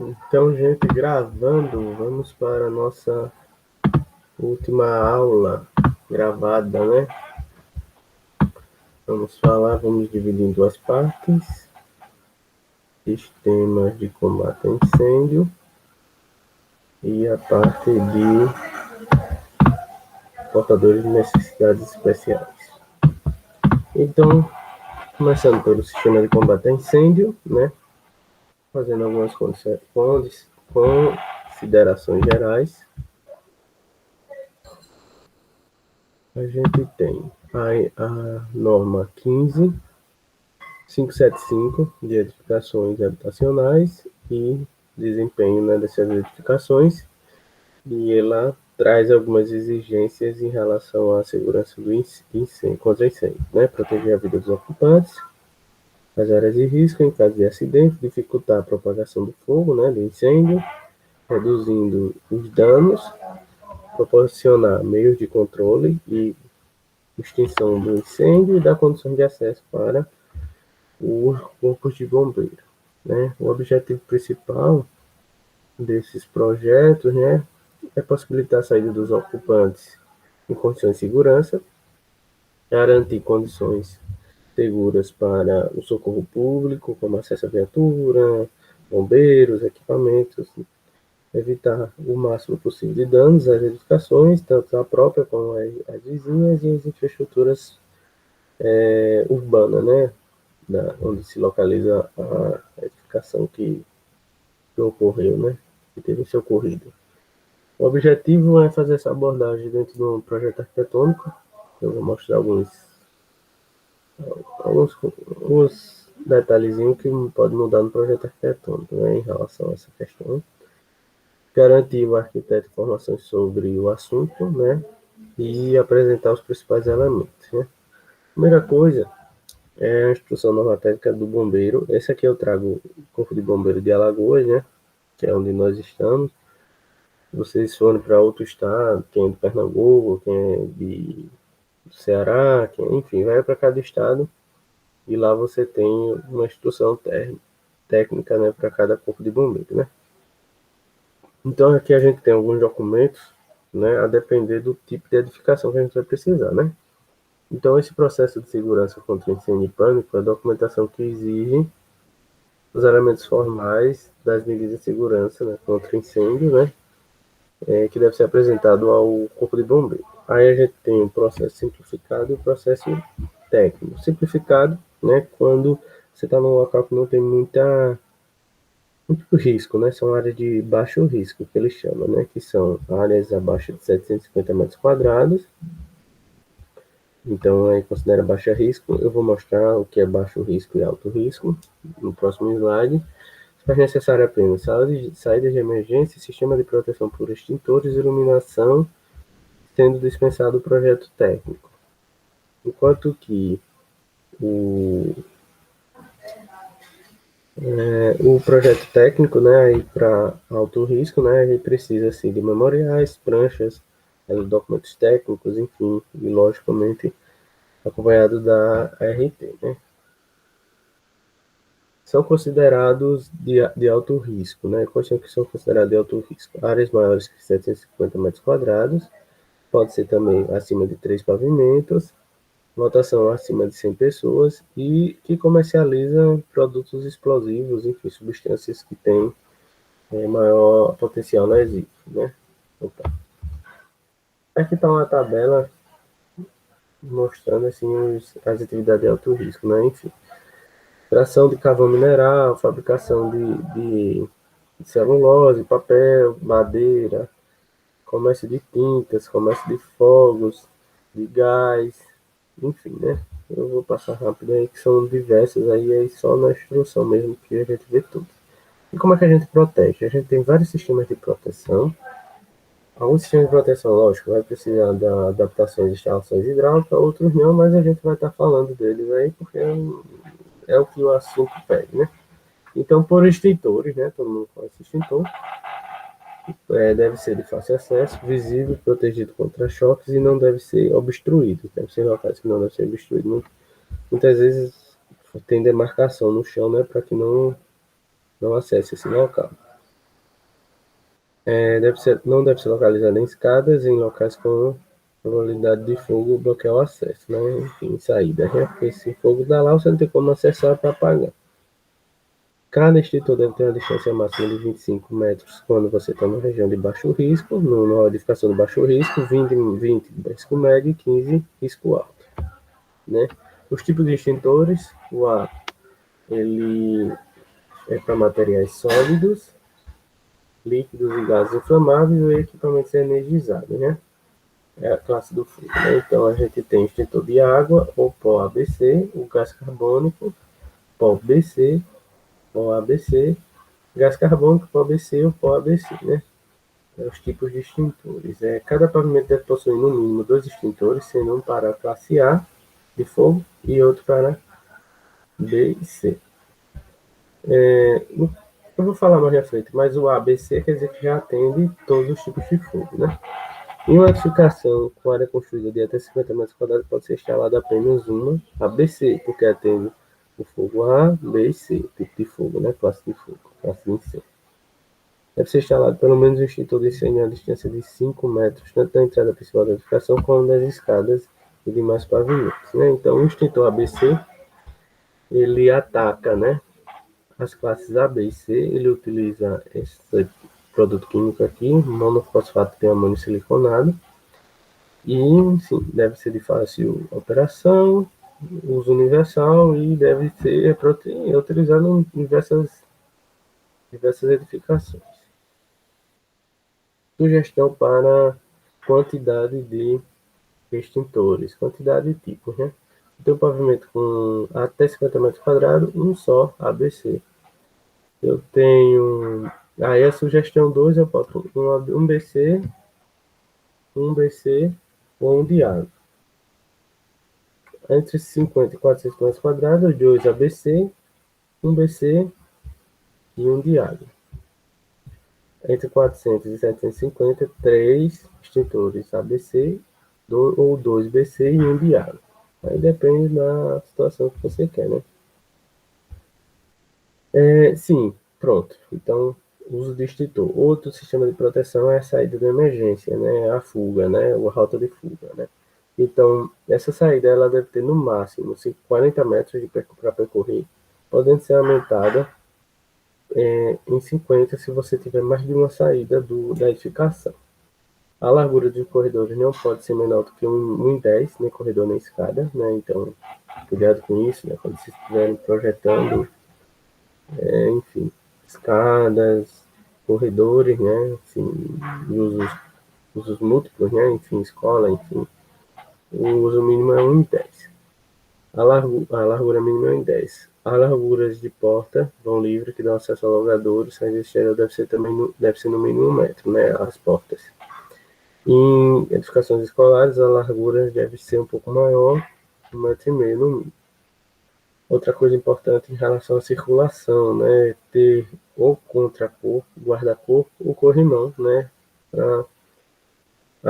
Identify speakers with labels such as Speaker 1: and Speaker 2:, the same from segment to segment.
Speaker 1: Então, gente, gravando, vamos para a nossa última aula gravada, né? Vamos dividir em duas partes: sistemas de combate a incêndio e a parte de portadores de necessidades especiais. Então, começando pelo sistema de combate a incêndio, né? Fazendo algumas considerações gerais. A gente tem a norma 15575 de edificações habitacionais e desempenho, né, dessas edificações, e ela traz algumas exigências em relação à segurança do incêndio, contra incêndio, né, proteger a vida dos ocupantes, as áreas de risco em caso de acidente, dificultar a propagação do fogo, né, do incêndio, reduzindo os danos, proporcionar meios de controle e extinção do incêndio e dar condições de acesso para os corpos de bombeiro, né? O objetivo principal desses projetos, né, é possibilitar a saída dos ocupantes em condições de segurança, garantir condições seguras para o socorro público, como acesso à viatura, bombeiros, equipamentos, evitar o máximo possível de danos às edificações, tanto a própria como as vizinhas e as infraestruturas urbanas, né, onde se localiza a edificação que ocorreu, né, que teve esse ocorrido. O objetivo é fazer essa abordagem dentro de um projeto arquitetônico. Eu vou mostrar alguns detalhezinhos que pode mudar no projeto arquitetônico, né, em relação a essa questão. Garantir o arquiteto informações sobre o assunto, né, e apresentar os principais elementos, né. Primeira coisa é a instrução normatécnica do bombeiro. Esse aqui eu trago o Corpo de Bombeiro de Alagoas, né, que é onde nós estamos. Vocês forem para outro estado, quem é de Pernambuco, quem é do Ceará, enfim, vai para cada estado e lá você tem uma instrução técnica, né, para cada corpo de bombeiro, né. Então aqui a gente tem alguns documentos, né, a depender do tipo de edificação que a gente vai precisar, né. Então esse processo de segurança contra incêndio e pânico é a documentação que exige os elementos formais das medidas de segurança, né, contra incêndio, né, que deve ser apresentado ao Corpo de Bombeiro. Aí a gente tem o processo simplificado e o processo técnico. Simplificado, né, quando você está num local que não tem muito risco, né, são áreas de baixo risco, que eles chamam, né, que são áreas abaixo de 750 metros quadrados. Então, aí considera baixo risco. Eu vou mostrar o que é baixo risco e alto risco no próximo slide. Faz necessário apenas saída de emergência, sistema de proteção por extintores, iluminação, sendo dispensado o projeto técnico. Enquanto que o projeto técnico, né, para alto risco, né, ele precisa assim, de memoriais, pranchas, documentos técnicos, enfim, e logicamente acompanhado da ART, né. São considerados de alto risco, né? Quais são que são considerados de alto risco? Áreas maiores que 750 metros quadrados, pode ser também acima de 3 pavimentos, lotação acima de 100 pessoas e que comercializam produtos explosivos, enfim, substâncias que têm maior potencial lesivo, né? Opa. Aqui está uma tabela mostrando assim as atividades de alto risco, né? Enfim, extração de carvão mineral, fabricação de celulose, papel, madeira, comércio de tintas, comércio de fogos, de gás, enfim, né? Eu vou passar rápido aí, que são diversas aí só na instrução mesmo que a gente vê tudo. E como é que a gente protege? A gente tem vários sistemas de proteção. Alguns sistemas de proteção, lógico, vai precisar da adaptações de instalações hidráulicas, outros não, mas a gente vai estar falando deles aí, porque é o que o assunto pede, né? Então, por extintores, né? Todo mundo conhece extintor. Deve ser de fácil acesso, visível, protegido contra choques e não deve ser obstruído. Deve ser locais que não devem ser obstruídos. Muitas vezes tem demarcação no chão, né? Para que não acesse esse local. Não deve ser localizado em escadas em locais com probabilidade de fogo bloquear o acesso, né? Enfim, saída, né? Porque se fogo dá lá, você não tem como acessar para apagar. Cada extintor deve ter uma distância máxima de 25 metros quando você está numa região de baixo risco, numa edificação de baixo risco, 20 de risco médio e 15 risco alto, né? Os tipos de extintores, o A, ele é para materiais sólidos, líquidos e gases inflamáveis e equipamentos energizados, né? É a classe do fogo, né? Então a gente tem extintor de água, ou pó ABC, o gás carbônico, pó BC, pó ABC, gás carbônico, pó BC ou pó ABC, né? Os tipos de extintores. Cada pavimento deve possuir no mínimo 2 extintores, sendo um para a classe A de fogo e outro para B e C. Eu vou falar mais à frente, mas o ABC quer dizer que já atende todos os tipos de fogo, né? Em uma edificação com área construída de até 50 metros quadrados, pode ser instalada apenas uma ABC, porque atende o fogo A, B e C, tipo de fogo, né? Classe de fogo, classe de incêndio. Deve ser instalado pelo menos um extintor de incêndio a distância de 5 metros, tanto da entrada principal da edificação como das escadas e demais pavimentos, né? Então, o extintor ABC, ele ataca, né, as classes A, B e C, ele utiliza esse produto químico aqui, monofosfato de amônio siliconado, e, sim, deve ser de fácil operação, uso universal e deve ser utilizado em diversas edificações. Sugestão para quantidade de extintores, quantidade de tipos, né? Tem um pavimento com até 50 metros quadrados, um só ABC. Eu tenho. Aí a sugestão 2 eu boto um BC ou um diário. Entre 50 e 400 metros quadrados, 2 ABC, um BC e um diário. Entre 400 e 750, 3 extintores ABC ou 2 BC e um diário. Aí depende da situação que você quer, né? Sim, pronto. Então, uso de extintor. Outro sistema de proteção é a saída de emergência, né? A fuga, né? A rota de fuga, né? Então, essa saída ela deve ter no máximo 40 metros para percorrer, podendo ser aumentada em 50 se você tiver mais de uma saída da edificação. A largura dos corredores não pode ser menor do que 1,10, nem corredor nem escada, né? Então, cuidado com isso, né? Quando vocês estiverem projetando, enfim, escadas, corredores, né? Assim, usos múltiplos, né? Enfim, escola, enfim. O uso mínimo é 1,10. A largura mínima é 1,10. As larguras de porta vão livre que dão acesso ao logador, o saída exterior deve ser no mínimo 1 metro, né? As portas. Em edificações escolares, a largura deve ser um pouco maior, 1,5 m no mínimo. Outra coisa importante em relação à circulação, né, ter ou contracorpo, guarda-corpo ou corrimão, né, para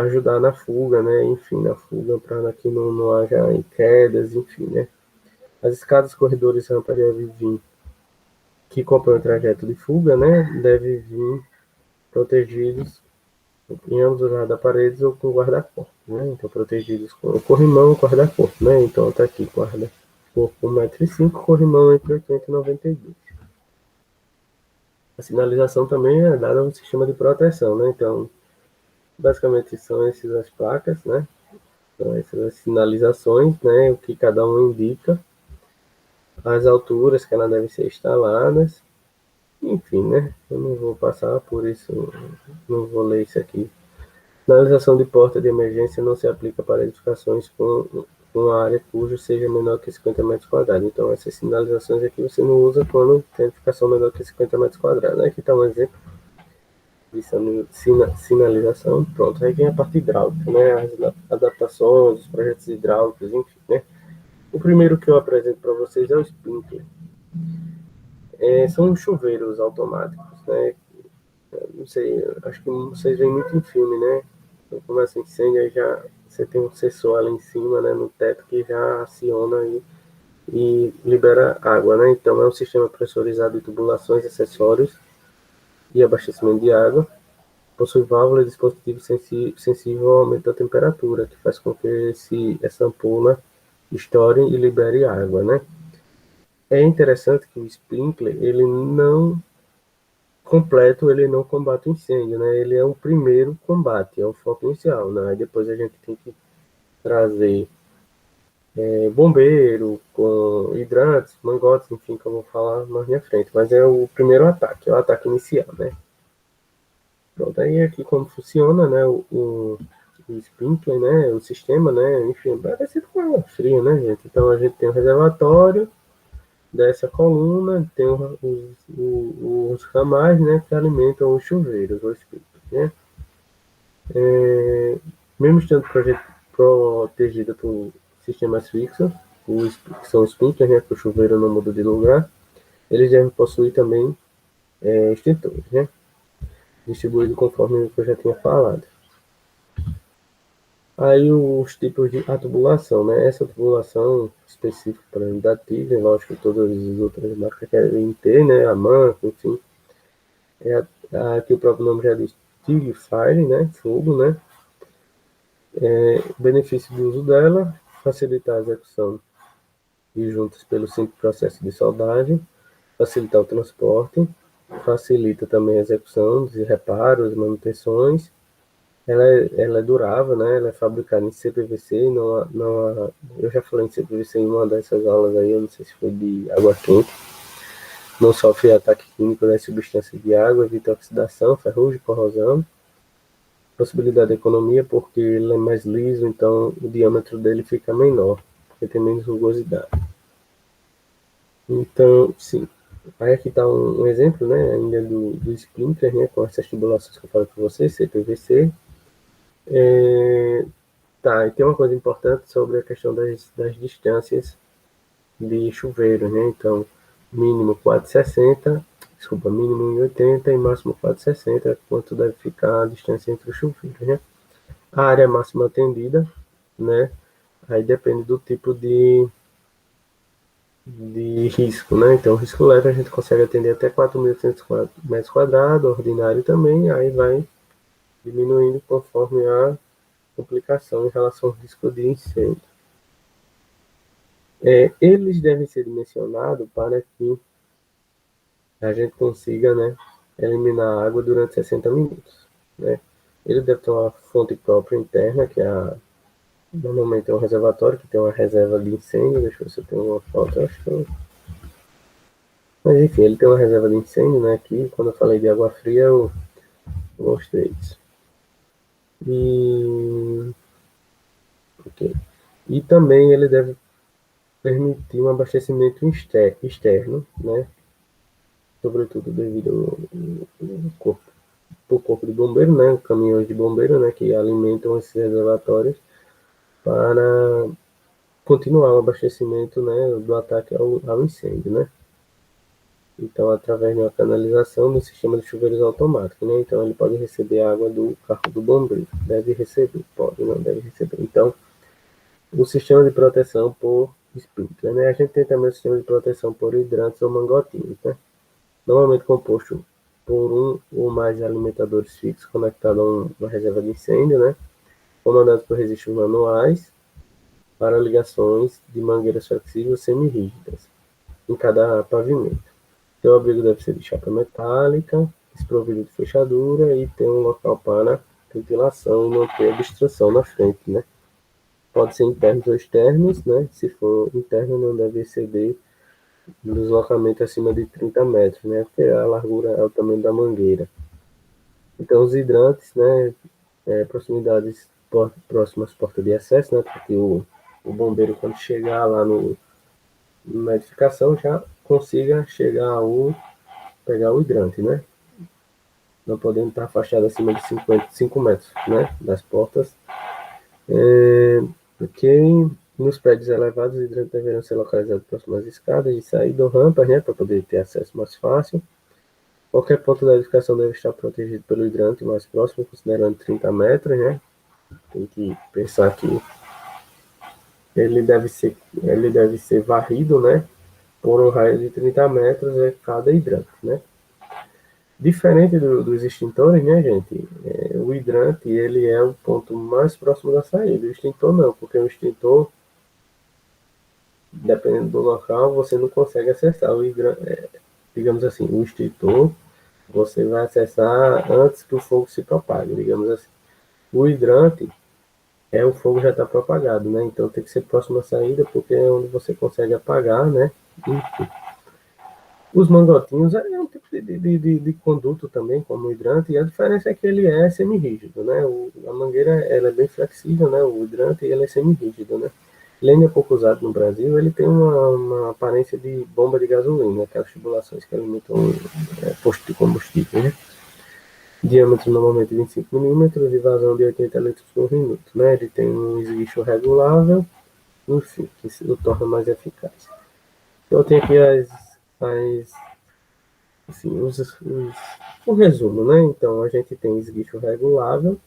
Speaker 1: ajudar na fuga, né, enfim, na fuga, para que não haja quedas, enfim, né. As escadas, corredores e rampas devem vir, que compõem o trajeto de fuga, né, devem vir protegidos em ambos os lados da parede ou com guarda-corpo, né, então protegidos com o corrimão e guarda-corpo, né, então tá aqui, guarda-corpo 1,5 m, corrimão entre 80 e 92. A sinalização também é dada no sistema de proteção, né? Então, basicamente são essas as placas, né? São essas as sinalizações, né? O que cada um indica, as alturas que elas devem ser instaladas, enfim, né? Eu não vou passar por isso, não vou ler isso aqui. Sinalização de porta de emergência não se aplica para edificações com uma área cujo seja menor que 50 metros quadrados. Então, essas sinalizações aqui você não usa quando tem edificação menor que 50 metros quadrados. Aqui está um exemplo de sinalização. Pronto, aí vem a parte hidráulica, né? As adaptações, os projetos hidráulicos, enfim, né? O primeiro que eu apresento para vocês é o sprinkler. São chuveiros automáticos, né? Não sei, acho que vocês veem muito em filme, né? Então, começa incêndio, aí já você tem um sensor ali em cima, né, no teto, que já aciona e libera água, né? Então é um sistema pressurizado de tubulações, acessórios e abastecimento de água. possui válvula e dispositivo sensível ao aumento da temperatura, que faz com que essa ampola estoure e libere água, né? É interessante que o sprinkler, ele não combate o incêndio, né? Ele é o primeiro combate, é o foco inicial, né? Aí depois a gente tem que trazer bombeiro, com hidrantes, mangotes, enfim, que eu vou falar mais na frente. Mas é o primeiro ataque, é o ataque inicial, né? Pronto, aí aqui como funciona, né? O sprinkler, né? O sistema, né? Enfim, parecido com água fria, né, gente? Então a gente tem o reservatório dessa coluna, tem os ramais, né? Que alimentam os chuveiros, o sprinkler, né? Mesmo estando protegida por sistemas fixos, que são os sprinklers, né, que o chuveiro não muda de lugar, eles devem possuir também extintores, né, distribuído conforme eu já tinha falado. Aí os tipos de tubulação, né, essa tubulação específica para a unidade Tigre, lógico que todas as outras marcas querem ter, né, a Manco, enfim, aqui o próprio nome já diz Tigre Fire, né, fogo, né. O benefício do uso dela: facilitar a execução de juntas pelo simples processo de soldagem, facilitar o transporte, facilita também a execução de reparos e manutenções. Ela é durável, né? Ela é fabricada em CPVC, eu já falei em CPVC em uma dessas aulas aí, eu não sei se foi de água quente. Não sofre ataque químico das substâncias de água, evita oxidação, ferrugem, corrosão. Possibilidade de economia, porque ele é mais liso, então o diâmetro dele fica menor, porque tem menos rugosidade. Então, sim. Aí aqui está um exemplo, né, ainda do sprinkler, né, com essas tubulações que eu falei para vocês, CPVC. Tá, e tem uma coisa importante sobre a questão das distâncias de chuveiro, né? Então, mínimo 4,60, desculpa, mínimo 1,80 e máximo 4,60, quanto deve ficar a distância entre os chuveiros, né? A área máxima atendida, né? Aí depende do tipo de risco, né? Então, risco leve a gente consegue atender até 4.800 metros quadrados, ordinário também, aí vai diminuindo conforme a complicação em relação ao risco de incêndio. Eles devem ser dimensionados para que a gente consiga, né, eliminar a água durante 60 minutos, né? Ele deve ter uma fonte própria interna, que normalmente é um reservatório, que tem uma reserva de incêndio. Deixa eu ver se eu tenho uma foto, acho que eu... Mas enfim, ele tem uma reserva de incêndio, né? Aqui, quando eu falei de água fria, eu mostrei isso. Okay. E também ele deve permitir um abastecimento externo, né? Sobretudo devido ao corpo de bombeiro, né? Caminhões de bombeiro, né? Que alimentam esses reservatórios para continuar o abastecimento, né? Do ataque ao incêndio, né? Então, através de uma canalização do sistema de chuveiros automático, né? Então, ele pode receber água do carro do bombeiro. Deve receber, pode, não deve receber. Então, o sistema de proteção por sprinkler, né? A gente tem também o sistema de proteção por hidrantes ou mangotinhos, né? Normalmente composto por um ou mais alimentadores fixos conectados a uma reserva de incêndio, né? Comandados por registros manuais para ligações de mangueiras flexíveis semi-rígidas em cada pavimento. Seu abrigo deve ser de chapa metálica, desprovido de fechadura e ter um local para ventilação e manter a obstrução na frente, né? Pode ser internos ou externos, né? Se for interno, não deve exceder um deslocamento acima de 30 metros, né? Porque a largura é o tamanho da mangueira. Então, os hidrantes, né? Proximidades próximas às portas de acesso, né? Porque o bombeiro, quando chegar lá na edificação, já consiga pegar o hidrante, né? Não podendo estar afastado acima de 55 metros, né? Das portas. Porque nos prédios elevados, os hidrantes deverão ser localizados próximo às escadas de saída ou rampas, né? Para poder ter acesso mais fácil. Qualquer ponto da edificação deve estar protegido pelo hidrante mais próximo, considerando 30 metros, né? Tem que pensar que ele deve ser varrido, né? Por um raio de 30 metros é cada hidrante, né? Diferente dos extintores, né, gente? O hidrante, ele é o ponto mais próximo da saída. O extintor não, porque o extintor, dependendo do local, você não consegue acessar o hidrante. Digamos assim, o extintor, você vai acessar antes que o fogo se propague, digamos assim. O hidrante, o fogo já está propagado, né? Então tem que ser próximo à saída, porque é onde você consegue apagar, né? Enfim. Os mangotinhos é um tipo de conduto também, como hidrante, e a diferença é que ele é semi-rígido, né? A mangueira ela é bem flexível, né? O hidrante ele é semi-rígido, né? Ele ainda é pouco usado no Brasil, ele tem uma aparência de bomba de gasolina, aquelas tubulações que alimentam posto de combustível, né? Diâmetro normalmente 25 milímetros e vazão de 80 litros por minuto, né? Ele tem um esguicho regulável, enfim, que o torna mais eficaz. Então, eu tenho aqui assim, um resumo, né? Então, a gente tem esguicho regulável,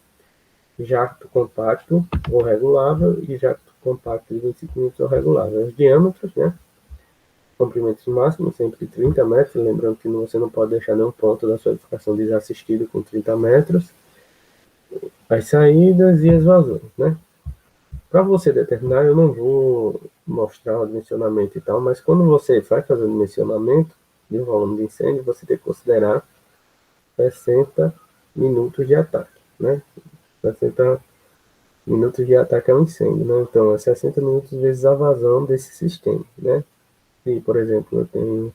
Speaker 1: jacto compacto ou regulável e jacto compacto de 25 milímetros ou regulável. Os diâmetros, né? Comprimentos máximos, sempre 30 metros. Lembrando que você não pode deixar nenhum ponto da sua edificação desassistido com 30 metros. As saídas e as vazões, né? Para você determinar, eu não vou mostrar o dimensionamento e tal, mas quando você vai fazer o dimensionamento do volume de incêndio, você tem que considerar 60 minutos de ataque, né? 60 minutos de ataque ao incêndio, né? Então, é 60 minutos vezes a vazão desse sistema, né? Se, por exemplo, eu tenho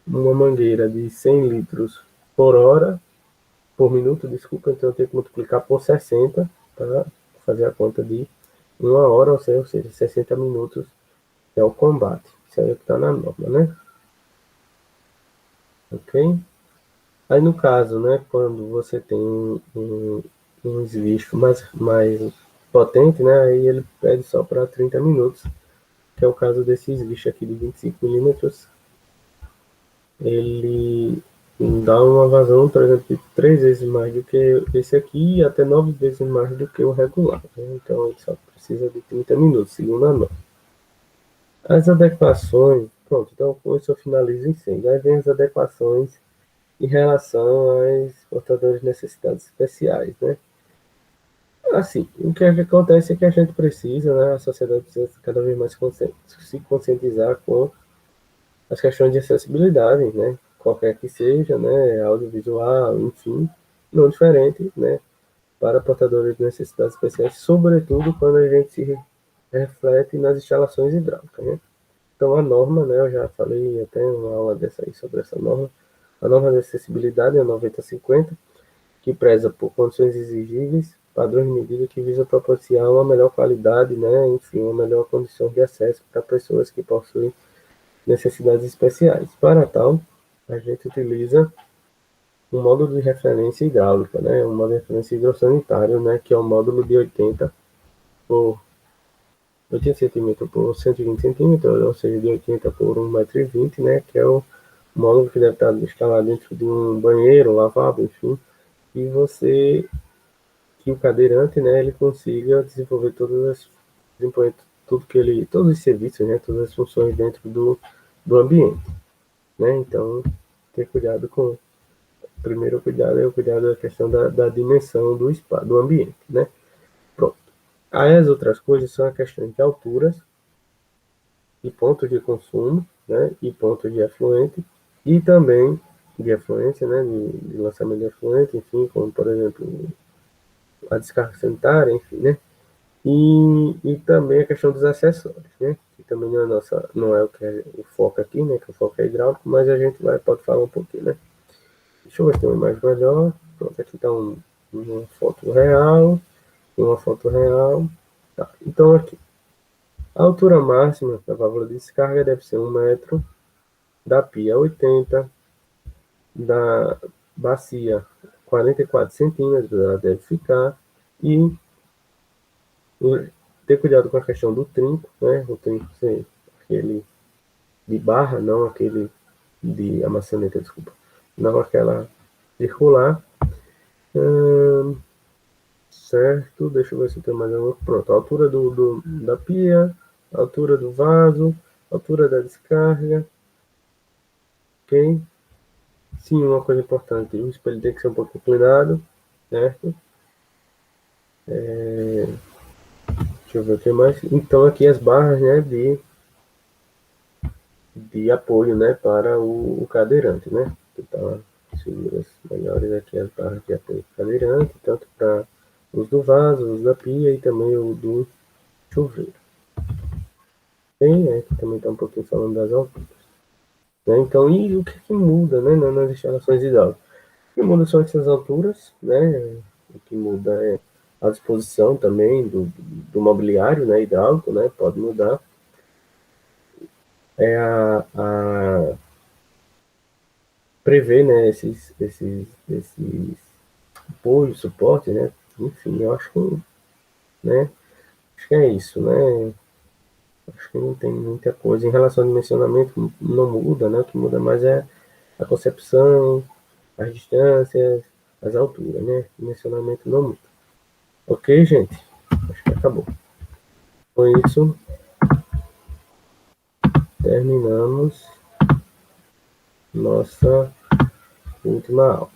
Speaker 1: uma mangueira de 100 litros por hora, por minuto, desculpa, então eu tenho que multiplicar por 60 para fazer a conta de uma hora, ou seja, 60 minutos é o combate. Isso aí é o que está na norma, né? Ok? Aí no caso, né, quando você tem um esguicho mais potente, né, aí ele pede só para 30 minutos, que é o caso desse esguicho aqui de 25 milímetros. Ele dá uma vazão, por exemplo, de 3 vezes mais do que esse aqui e até 9 vezes mais do que o regular, né? Então ele só precisa de 30 minutos, segundo a norma. As adequações, pronto, então com isso eu finalizo o incêndio. Aí vem as adequações em relação aos portadores de necessidades especiais, né? Assim, o que acontece é que a gente precisa, né, a sociedade precisa cada vez mais se conscientizar com as questões de acessibilidade, né? Qualquer que seja, né, audiovisual, enfim, não diferente, né, para portadores de necessidades especiais, sobretudo quando a gente se reflete nas instalações hidráulicas, né? Então, a norma, né, eu já falei até uma aula dessa aí sobre essa norma, a norma de acessibilidade é a 9050, que preza por condições exigíveis, padrões de medida que visa proporcionar uma melhor qualidade, né, enfim, uma melhor condição de acesso para pessoas que possuem necessidades especiais. Para tal, a gente utiliza um módulo de referência hidráulica, né, um módulo de referência hidrossanitário, né, que é o módulo de 80 por 80 centímetros por 120 centímetros, ou seja, de 80 por 1,20 m, né, que é o módulo que deve estar instalado dentro de um banheiro, lavabo, enfim, e que o cadeirante, né, ele consiga desenvolver todos os serviços, né, todas as funções dentro do ambiente, né, então, ter cuidado com, primeiro cuidado é o cuidado da questão da dimensão do ambiente, né, pronto. Aí as outras coisas são a questão de alturas, e pontos de consumo, né, e pontos de efluente, e também de efluência, né, de lançamento de efluente, enfim, como por exemplo a descarga sanitária, enfim, né, e também a questão dos acessórios, né, que também não é o que é o foco aqui, né, que o foco é hidráulico, mas a gente pode falar um pouquinho, né. Deixa eu ver se tem uma imagem melhor. Pronto, aqui está uma foto real, uma foto real. Tá. Então aqui, a altura máxima da válvula de descarga deve ser 1 metro, da pia 80, da bacia 44 centímetros, ela deve ficar, e ter cuidado com a questão do trinco, né? O trinco ser aquele de barra, não aquele de a maçaneta, desculpa, não aquela circular. Certo, deixa eu ver se tem mais alguma. Pronto, a altura da pia, a altura do vaso, a altura da descarga, ok? Sim, uma coisa importante, o espelho tem que ser um pouco inclinado, certo? Deixa eu ver o que mais. Então, aqui as barras, né, de apoio, né, para o cadeirante, né? Então, seguras melhores aqui as barras de apoio do cadeirante, tanto para os do vaso, os da pia e também o do chuveiro. Bem, aqui também está um pouquinho falando das alturas. Né? Então, e o que muda, né, nas instalações hidráulicas? O que muda são essas alturas, né? O que muda é a disposição também do mobiliário, né, hidráulico, né? Pode mudar. É a prever, né, esses apoios, suporte, né? Enfim, eu acho que, né? Acho que é isso, né? Acho que não tem muita coisa. Em relação ao dimensionamento, não muda, né? O que muda mais é a concepção, as distâncias, as alturas, né? O dimensionamento não muda. Ok, gente? Acho que acabou. Com isso, terminamos nossa última aula.